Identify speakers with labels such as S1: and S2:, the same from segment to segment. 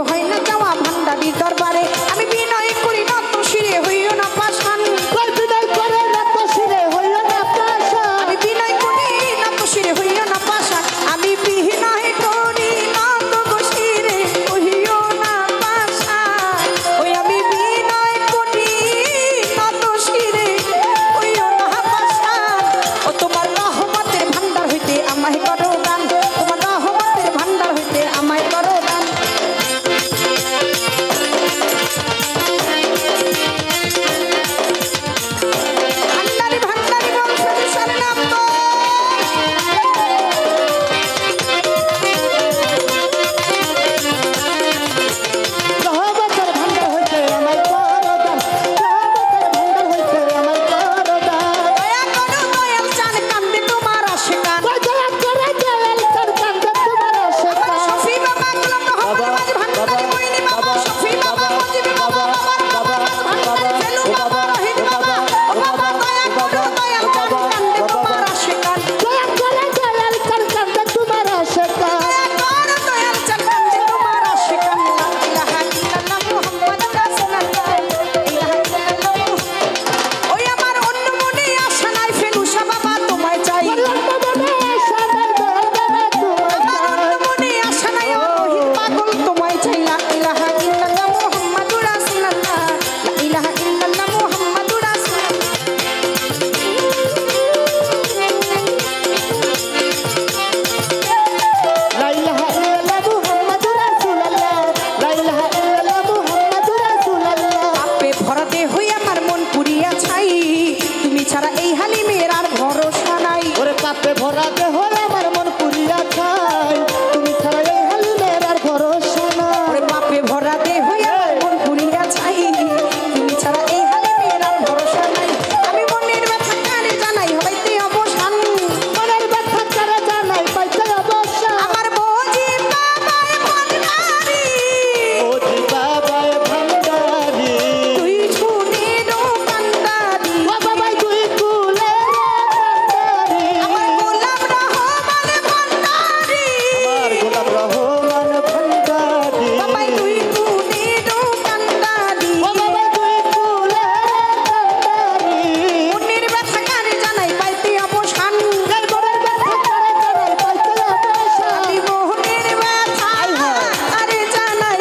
S1: হয় না যাওয়া ভান্ডারির দরবারে আমি বিনয় করি নত শিরে হইও না পাষাণ বিনয় করে নত শিরে হইও না পাষাণ আমি বিনয় করি নত শিরে হইও না পাষাণ আমি বিনয় করি নত শিরে হইও না পাষাণ ওই আমি বিনয় করি নত শিরে হইও না পাষাণ ও তোমার রহমতের ভান্ডার হইতে আমায় করো দান তোমার রহমতের ভান্ডার হইতে আমায় করো দান ভান্ডারি ভান্ডারি বংশের নাম তো রহমতের ভান্ডার হইতে আমায় করো দান রহমতের ভান্ডার হইতে আমায় করো দান দয়া করো দয়াল চান কান্দে তোমার আশিকান দয়া করে দয়াল চান কান্দে তোমার আশিকান শফি বাবা গোলাম রহমান ভান্ডারি মইনি বাবা শফি বাবা মজিব বাবা বাবা ভান্ডারি ফেলু বাবা রহিম বাবা ও বাবা দয়া করো দয়াল চান কান্দে তোমার আশিকান দয়া করে দয়াল চান কান্দে তোমার আশিকান দয়া করো দয়াল চান কান্দে তোমার আশিকান লা ইলাহা ইল্লাল্লাহ মুহাম্মাদুর রাসূলুল্লাহ ইলাহা ইল্লাল্লাহ ওই আমার অন্য মনে আশা নাই ফেলুসা বাবা তোমায় চাই অন্য মনে আশা নাই বাবা তোমায় চাই অন্য মনে আশা নাই রহিম পাগল তোমায় চাই লা ইলাহা ইল্লাল্লাহ মুহাম্মাদুর রাসূলুল্লাহ লা ইলাহা ইল্লাল্লাহ মুহাম্মাদুর রাসূলুল্লাহ লা ইলাহা ইল্লাল্লাহ মুহাম্মাদুর রাসূলুল্লাহ লা ইলাহা ইল্লাল্লাহ মুহাম্মাদুর রাসূলুল্লাহ আপে ভরাতে হই আমার মন পুরিয়া ছাই তুমি ছাড়া এই হালিমের আর ভরসা নাই ওরে পাপে ভরাতে হই আমার মন পুরিয়া ছাই তুমি ছাড়া এই হালিমের আর ভরসা নাই ওরে পাপে ভরাতে হই আমার মন পুরিয়া ছাই তুমি ছাড়া এই হালিমের আর ভরসা নাই আমি মনের ব্যথা কারে জানাই হইতে অবসান মনের ব্যথা কারে জানাই পাইতে অবসান আমার বোঝি বাবায় ভান্ডারি
S2: ওজি বাবায় ভান্ডারি
S1: তুই শুনে দোকানদারি
S2: ও বাবাই তুই কুলে ভান্ডারি
S1: আমার গোলাম রহমান ভান্ডারি
S2: আমার গোলাম রহমান ভান্ডারি
S1: বাবাই তুই শুনে দোকানদারি
S2: ও বাবাই তুই কুলে ভান্ডারি
S1: মনের ব্যথা কারে জানাই পাইতে অবসান
S2: এই মনের ব্যথা কারে জানাই পাইতে অবসান
S1: আমি মোহনের ব্যথা আরে জানাই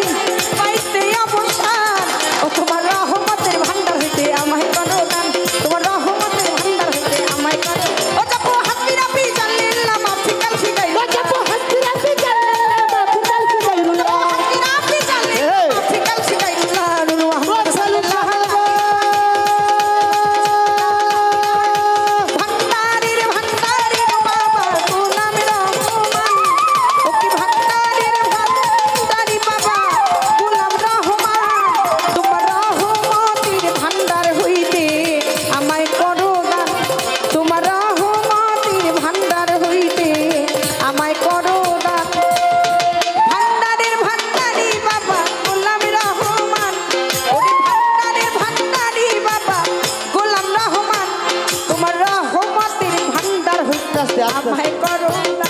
S1: পাইতে অবসান ও তোমার রহমতের ভান্ডার হইতে আমায় করো দান তোমার রহমতের ভান্ডার হইতে আমায় করো ও যাবো হাসবি রাব্বি জাল্লিল্লাহ মাফিকাল ফিগাইল
S2: ও যাবো হাসবি রাব্বি জাল্লিল্লাহ মাফিকাল ফিগাইলুল্লাহ
S1: হাসবি রাব্বি জাল্লিল্লাহ মাফিকাল ফিগাইলুল্লাহ নূর মুহাম্মদ সাল্লাল্লাহু ভান্ডারির ভান্ডারি গো বাবা গোলাম রহমান ও কি ভান্ডারির ভান্ডারি বাবা গোলাম রহমান তোমার রহমতের ভান্ডার হইতে আমায় করো দান তোমার রহমতের ভান্ডার হইতে আমায় করো দান ভান্ডারির ভান্ডারি বাবা গোলাম রহমান ওরে ভান্ডারির ভান্ডারি বাবা গোলাম রহমান তোমার রহমতের ভান্ডার হইতে আমায় করো দান